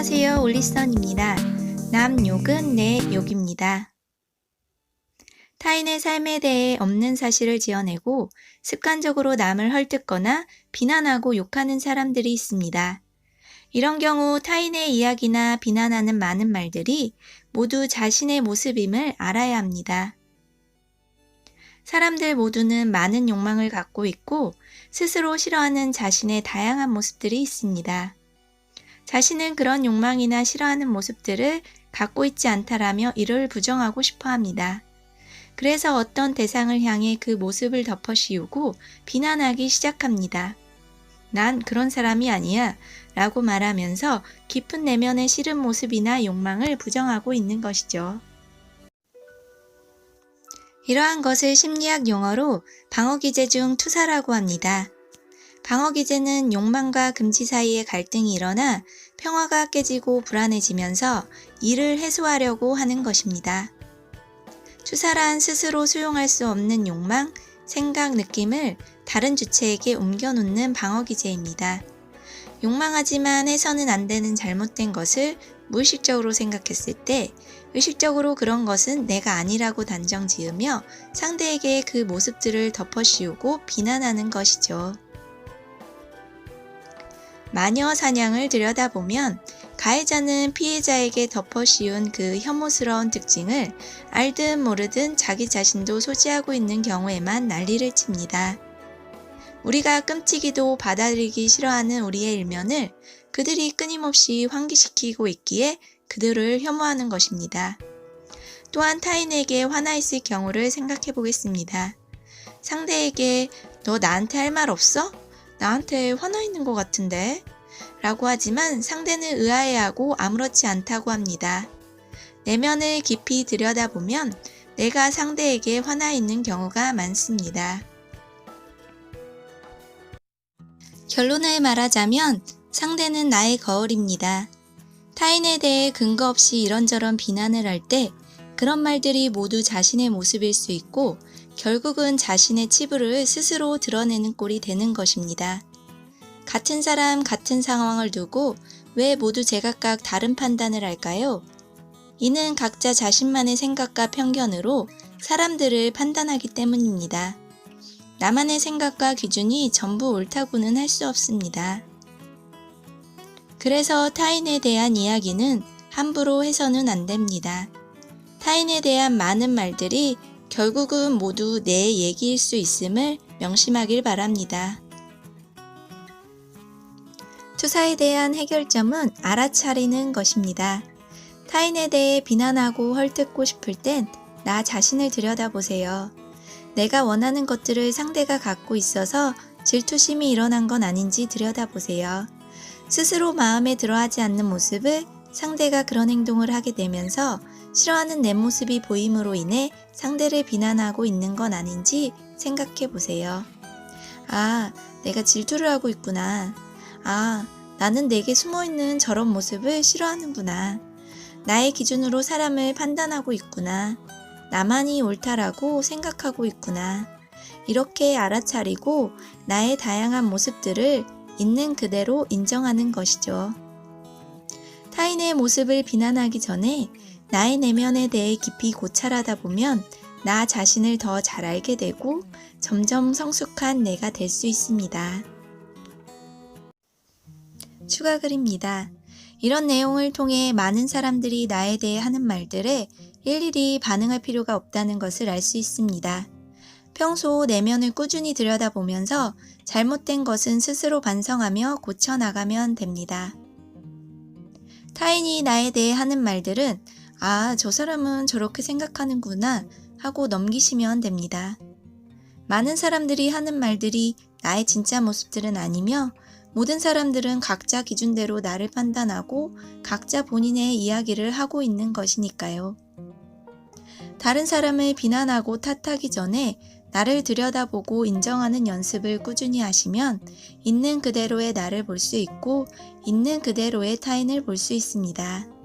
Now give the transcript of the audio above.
안녕하세요. 올리선입니다. 남 욕은 내 욕입니다. 타인의 삶에 대해 없는 사실을 지어내고 습관적으로 남을 헐뜯거나 비난하고 욕하는 사람들이 있습니다. 이런 경우 타인의 이야기나 비난하는 많은 말들이 모두 자신의 모습임을 알아야 합니다. 사람들 모두는 많은 욕망을 갖고 있고 스스로 싫어하는 자신의 다양한 모습들이 있습니다. 자신은 그런 욕망이나 싫어하는 모습들을 갖고 있지 않다라며 이를 부정하고 싶어 합니다. 그래서 어떤 대상을 향해 그 모습을 덮어씌우고 비난하기 시작합니다. 난 그런 사람이 아니야 라고 말하면서 깊은 내면의 싫은 모습이나 욕망을 부정하고 있는 것이죠. 이러한 것을 심리학 용어로 방어기제 중 투사라고 합니다. 방어기제는 욕망과 금지 사이에 갈등이 일어나 평화가 깨지고 불안해지면서 이를 해소하려고 하는 것입니다. 투사란 스스로 수용할 수 없는 욕망, 생각, 느낌을 다른 주체에게 옮겨놓는 방어기제입니다. 욕망하지만 해서는 안 되는 잘못된 것을 무의식적으로 생각했을 때 의식적으로 그런 것은 내가 아니라고 단정 지으며 상대에게 그 모습들을 덮어씌우고 비난하는 것이죠. 마녀 사냥을 들여다보면 가해자는 피해자에게 덮어씌운 그 혐오스러운 특징을 알든 모르든 자기 자신도 소지하고 있는 경우에만 난리를 칩니다. 우리가 끔찍이도 받아들이기 싫어하는 우리의 일면을 그들이 끊임없이 환기시키고 있기에 그들을 혐오하는 것입니다. 또한 타인에게 화나 있을 경우를 생각해 보겠습니다. 상대에게 너 나한테 할 말 없어? 나한테 화나 있는 것 같은데? 라고 하지만 상대는 의아해하고 아무렇지 않다고 합니다. 내면을 깊이 들여다보면 내가 상대에게 화나 있는 경우가 많습니다. 결론을 말하자면 상대는 나의 거울입니다. 타인에 대해 근거 없이 이런저런 비난을 할 때 그런 말들이 모두 자신의 모습일 수 있고 결국은 자신의 치부를 스스로 드러내는 꼴이 되는 것입니다. 같은 사람, 같은 상황을 두고 왜 모두 제각각 다른 판단을 할까요? 이는 각자 자신만의 생각과 편견으로 사람들을 판단하기 때문입니다. 나만의 생각과 기준이 전부 옳다고는 할 수 없습니다. 그래서 타인에 대한 이야기는 함부로 해서는 안 됩니다. 타인에 대한 많은 말들이 결국은 모두 내 얘기일 수 있음을 명심하길 바랍니다. 투사에 대한 해결점은 알아차리는 것입니다. 타인에 대해 비난하고 헐뜯고 싶을 땐 나 자신을 들여다보세요. 내가 원하는 것들을 상대가 갖고 있어서 질투심이 일어난 건 아닌지 들여다보세요. 스스로 마음에 들어하지 않는 모습을 상대가 그런 행동을 하게 되면서 싫어하는 내 모습이 보임으로 인해 상대를 비난하고 있는 건 아닌지 생각해 보세요. 아, 내가 질투를 하고 있구나. 아, 나는 내게 숨어있는 저런 모습을 싫어하는구나. 나의 기준으로 사람을 판단하고 있구나. 나만이 옳다라고 생각하고 있구나. 이렇게 알아차리고 나의 다양한 모습들을 있는 그대로 인정하는 것이죠. 타인의 모습을 비난하기 전에 나의 내면에 대해 깊이 고찰하다 보면 나 자신을 더 잘 알게 되고 점점 성숙한 내가 될 수 있습니다. 추가 글입니다. 이런 내용을 통해 많은 사람들이 나에 대해 하는 말들에 일일이 반응할 필요가 없다는 것을 알 수 있습니다. 평소 내면을 꾸준히 들여다보면서 잘못된 것은 스스로 반성하며 고쳐나가면 됩니다. 타인이 나에 대해 하는 말들은 아, 저 사람은 저렇게 생각하는구나 하고 넘기시면 됩니다. 많은 사람들이 하는 말들이 나의 진짜 모습들은 아니며 모든 사람들은 각자 기준대로 나를 판단하고 각자 본인의 이야기를 하고 있는 것이니까요. 다른 사람을 비난하고 탓하기 전에 나를 들여다보고 인정하는 연습을 꾸준히 하시면 있는 그대로의 나를 볼 수 있고 있는 그대로의 타인을 볼 수 있습니다.